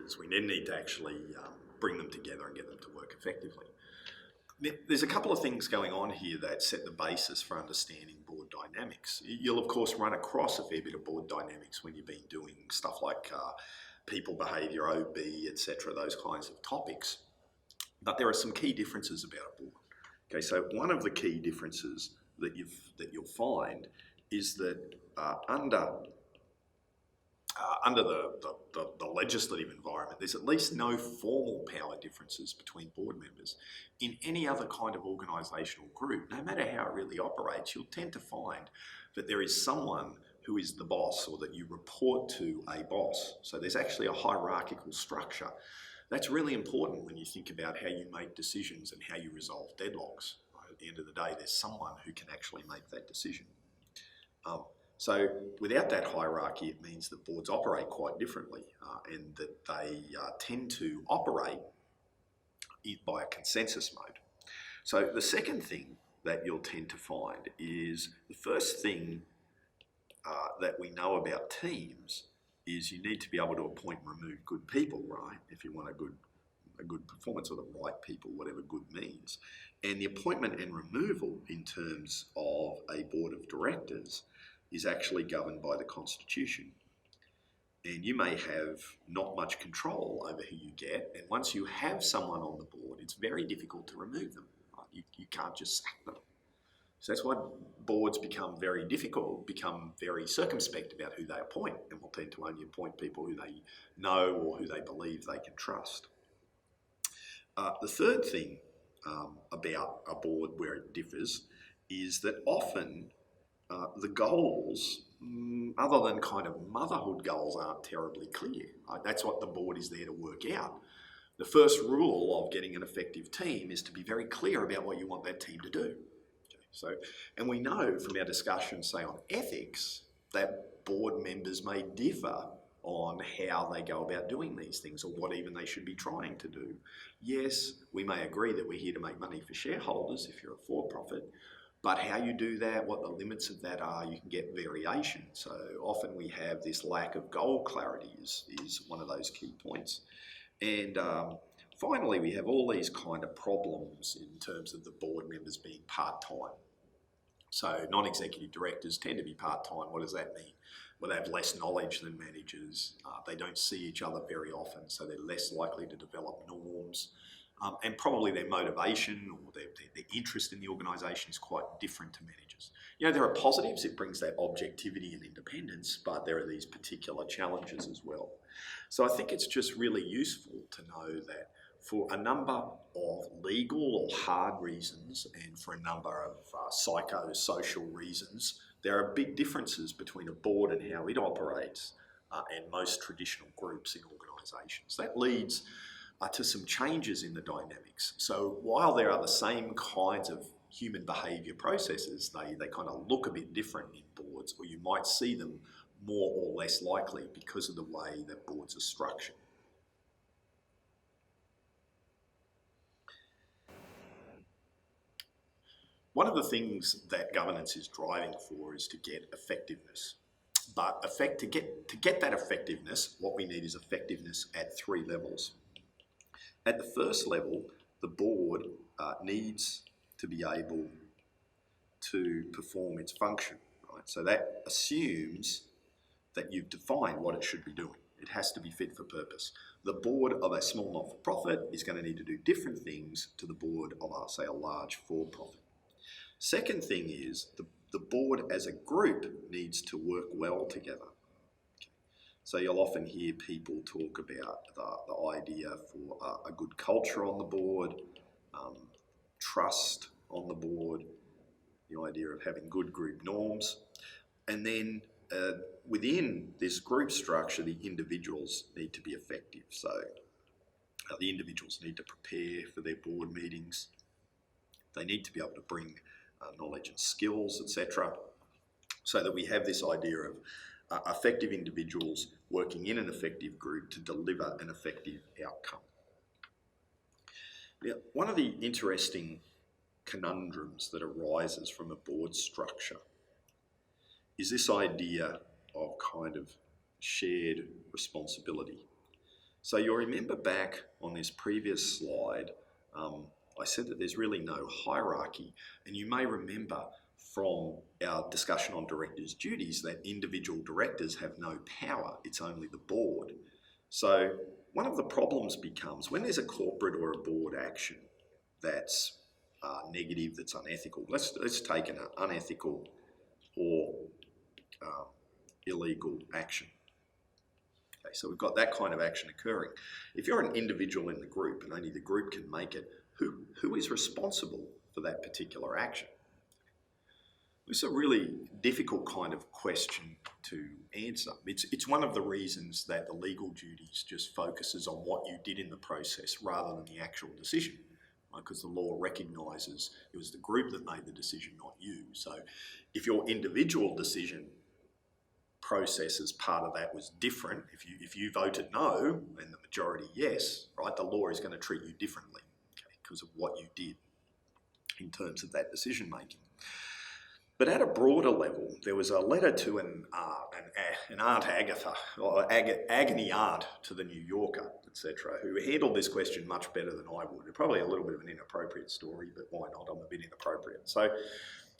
directors. We then need to actually bring them together and get them to work effectively. There's a couple of things going on here that set the basis for understanding board dynamics. You'll of course run across a fair bit of board dynamics when you've been doing stuff like people behaviour, OB, etc., those kinds of topics. But there are some key differences about a board. Okay, so one of the key differences that you'll find is that under the legislative environment, there's at least no formal power differences between board members. In any other kind of organisational group, no matter how it really operates, you'll tend to find that there is someone who is the boss, or that you report to a boss. So there's actually a hierarchical structure. That's really important when you think about how you make decisions and how you resolve deadlocks. Right? At the end of the day, there's someone who can actually make that decision. So without that hierarchy, it means that boards operate quite differently and that they tend to operate by a consensus mode. So the second thing that you'll tend to find is the first thing that we know about teams is you need to be able to appoint and remove good people, right? If you want a good performance, or the right people, whatever good means. And the appointment and removal in terms of a board of directors is actually governed by the Constitution. And you may have not much control over who you get, and once you have someone on the board, it's very difficult to remove them. Right? You can't just sack them. So that's why boards become very difficult, become very circumspect about who they appoint, and will tend to only appoint people who they know or who they believe they can trust. The third thing about a board where it differs is that often the goals, other than kind of motherhood goals, aren't terribly clear. That's what the board is there to work out. The first rule of getting an effective team is to be very clear about what you want that team to do. Okay, so, and we know from our discussions, say on ethics, that board members may differ on how they go about doing these things, or what even they should be trying to do. Yes, we may agree that we're here to make money for shareholders if you're a for-profit, but how you do that, what the limits of that are, you can get variation. So often we have this lack of goal clarity is one of those key points. And finally, we have all these kind of problems in terms of the board members being part-time. So non-executive directors tend to be part-time. What does that mean? Well, they have less knowledge than managers. They don't see each other very often, so they're less likely to develop norms. And probably their motivation or their interest in the organisation is quite different to managers. You know, there are positives, it brings that objectivity and independence, but there are these particular challenges as well. So I think it's just really useful to know that for a number of legal or hard reasons, and for a number of psychosocial reasons, there are big differences between a board and how it operates and most traditional groups in organisations. That leads to some changes in the dynamics. So while there are the same kinds of human behaviour processes, they kind of look a bit different in boards, or you might see them more or less likely because of the way that boards are structured. One of the things that governance is driving for is to get effectiveness. But to get that effectiveness, what we need is effectiveness at 3 levels. At the first level, the board needs to be able to perform its function. Right? So that assumes that you've defined what it should be doing. It has to be fit for purpose. The board of a small not-for-profit is going to need to do different things to the board of, say, a large for-profit. Second thing is the board as a group needs to work well together. So you'll often hear people talk about the idea for a good culture on the board, trust on the board, the idea of having good group norms. And then within this group structure, the individuals need to be effective. So the individuals need to prepare for their board meetings. They need to be able to bring knowledge and skills, etc. So that we have this idea of effective individuals working in an effective group to deliver an effective outcome. Now, one of the interesting conundrums that arises from a board structure is this idea of kind of shared responsibility. So you'll remember back on this previous slide, I said that there's really no hierarchy, and you may remember from our discussion on directors' duties that individual directors have no power, it's only the board. So one of the problems becomes when there's a corporate or a board action that's negative, that's unethical. Let's take an unethical or illegal action. Okay, so we've got that kind of action occurring. If you're an individual in the group and only the group can make it, who is responsible for that particular action? It's a really difficult kind of question to answer. It's one of the reasons that the legal duties just focuses on what you did in the process rather than the actual decision, because the law recognises it was the group that made the decision, not you. So if your individual decision process as part of that was different, if you voted no and the majority yes, right, the law is going to treat you differently, okay, because of what you did in terms of that decision making. But at a broader level, there was a letter to an Aunt Agatha, or agony aunt to the New Yorker, etc., who handled this question much better than I would. Probably a little bit of an inappropriate story, but why not? I'm a bit inappropriate. So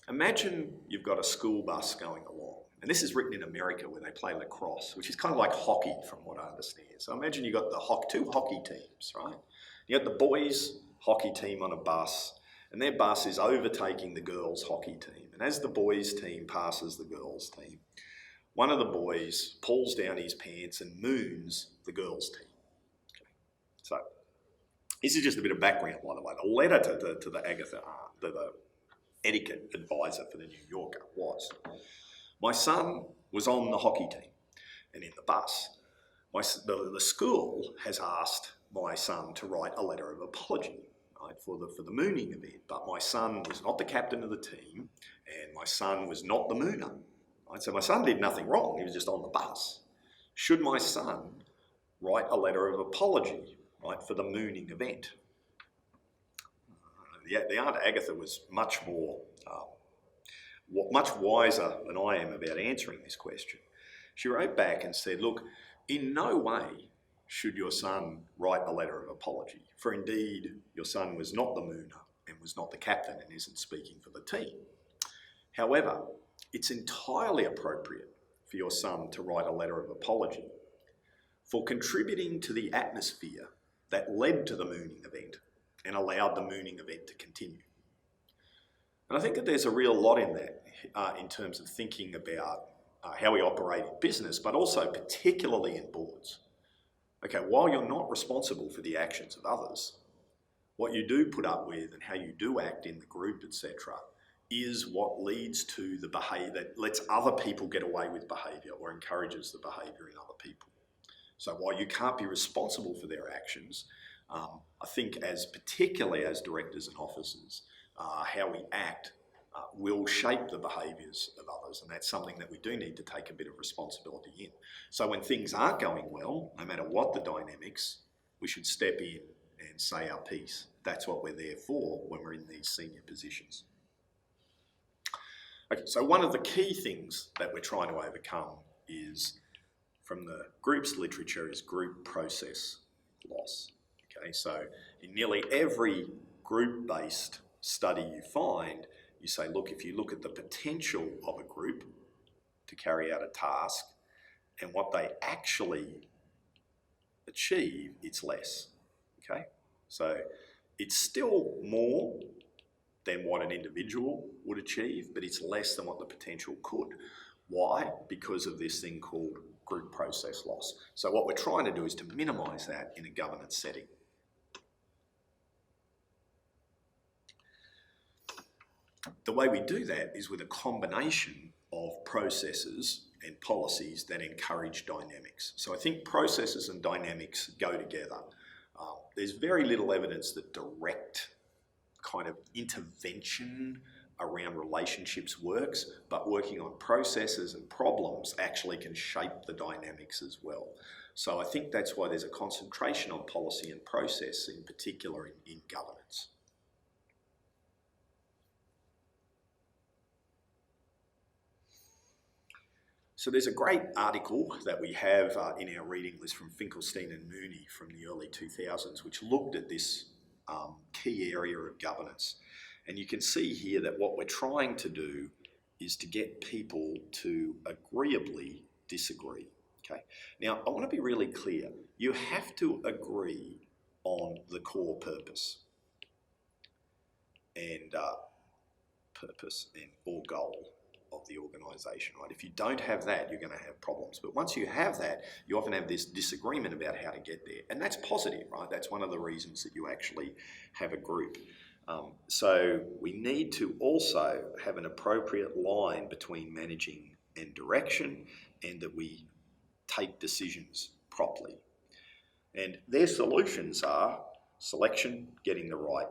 imagine you've got a school bus going along, and this is written in America where they play lacrosse, which is kind of like hockey from what I understand. So imagine you've got two hockey teams, right? You got the boys' hockey team on a bus, and their bus is overtaking the girls' hockey team. And as the boys' team passes the girls' team, one of the boys pulls down his pants and moons the girls' team. Okay. So this is just a bit of background, by the way. The letter to the Agatha, the etiquette advisor for the New Yorker was, my son was on the hockey team and in the bus. The school has asked my son to write a letter of apology, right, for the mooning event, but my son was not the captain of the team and my son was not the mooner. Right? So my son did nothing wrong, he was just on the bus. Should my son write a letter of apology, right, for the mooning event? The Aunt Agatha was much wiser than I am about answering this question. She wrote back and said, look, in no way should your son write a letter of apology, for indeed your son was not the mooner and was not the captain and isn't speaking for the team. However, it's entirely appropriate for your son to write a letter of apology for contributing to the atmosphere that led to the mooning event and allowed the mooning event to continue. And I think that there's a real lot in that in terms of thinking about how we operate in business, but also particularly in boards. Okay, while you're not responsible for the actions of others, what you do put up with and how you do act in the group, etc., is what leads to the behaviour that lets other people get away with behaviour or encourages the behaviour in other people. So while you can't be responsible for their actions, I think particularly as directors and officers, how we act will shape the behaviours of others, and that's something that we do need to take a bit of responsibility in. So when things aren't going well, no matter what the dynamics, we should step in and say our piece. That's what we're there for when we're in these senior positions. Okay, so one of the key things that we're trying to overcome is, from the group's literature, is group process loss. Okay, so in nearly every group-based study you find, you say, look, if you look at the potential of a group to carry out a task and what they actually achieve, it's less. Okay, so it's still more than what an individual would achieve, but it's less than what the potential could. Why? Because of this thing called group process loss. So what we're trying to do is to minimise that in a governance setting. The way we do that is with a combination of processes and policies that encourage dynamics. So I think processes and dynamics go together. There's very little evidence that direct kind of intervention around relationships works, but working on processes and problems actually can shape the dynamics as well. So I think that's why there's a concentration on policy and process, in particular in governance. So there's a great article that we have in our reading list from Finkelstein and Mooney from the early 2000s, which looked at this key area of governance. And you can see here that what we're trying to do is to get people to agreeably disagree. Okay. Now, I want to be really clear. You have to agree on the core purpose and or goal of the organisation, right? If you don't have that, you're going to have problems. But once you have that, you often have this disagreement about how to get there. And that's positive, right? That's one of the reasons that you actually have a group. So we need to also have an appropriate line between managing and direction, and that we take decisions properly. And their solutions are selection, getting the right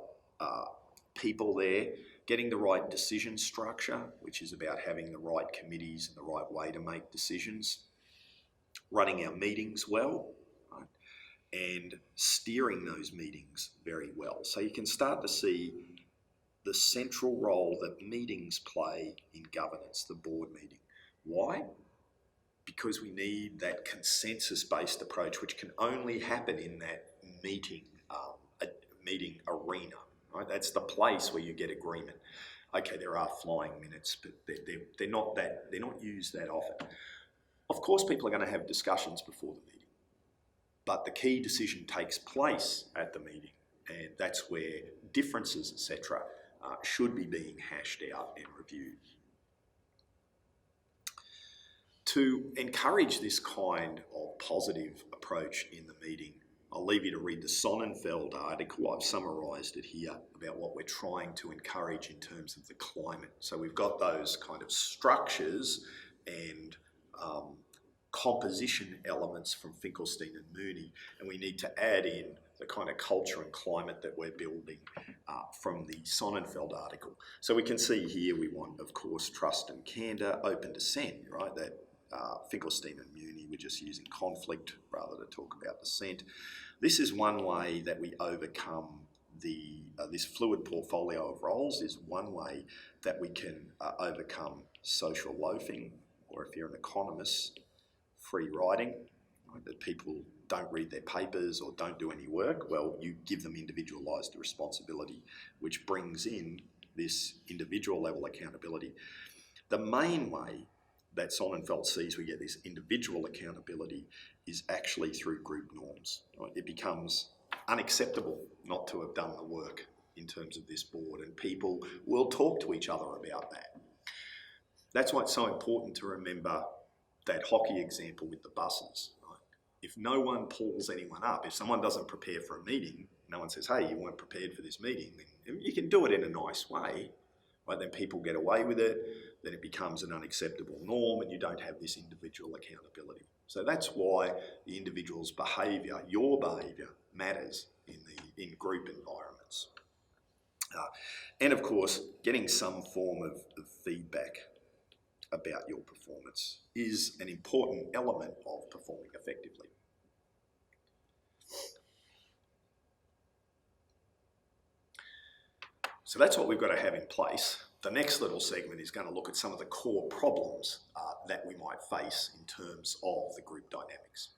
people there, getting the right decision structure, which is about having the right committees and the right way to make decisions, running our meetings well, right, and steering those meetings very well. So you can start to see the central role that meetings play in governance, the board meeting. Why? Because we need that consensus-based approach, which can only happen in that meeting arena. Right? That's the place where you get agreement. Okay, there are flying minutes, but they're not used that often. Of course, people are going to have discussions before the meeting, but the key decision takes place at the meeting, and that's where differences, etc., should be being hashed out and reviewed. To encourage this kind of positive approach in the meeting, I'll leave you to read the Sonnenfeld article. I've summarised it here about what we're trying to encourage in terms of the climate. So we've got those kind of structures and composition elements from Finkelstein and Mooney, and we need to add in the kind of culture and climate that we're building from the Sonnenfeld article. So we can see here we want, of course, trust and candour, open dissent, right? That Finkelstein and Mooney were just using conflict rather than talk about dissent. This is one way that we overcome this fluid portfolio of roles, is one way that we can overcome social loafing, or if you're an economist, free riding, right, that people don't read their papers or don't do any work. Well, you give them individualised responsibility, which brings in this individual level accountability. The main way that Sonnenfeld sees we get this individual accountability is actually through group norms. Right? It becomes unacceptable not to have done the work in terms of this board, and people will talk to each other about that. That's why it's so important to remember that hockey example with the buses. Right? If no one pulls anyone up, if someone doesn't prepare for a meeting, no one says, hey, you weren't prepared for this meeting, then you can do it in a nice way, right? Then people get away with it, then it becomes an unacceptable norm, and you don't have this individual accountability. So that's why the individual's behaviour, your behaviour, matters in group environments. And of course, getting some form of feedback about your performance is an important element of performing effectively. So that's what we've got to have in place. The next little segment is going to look at some of the core problems that we might face in terms of the group dynamics.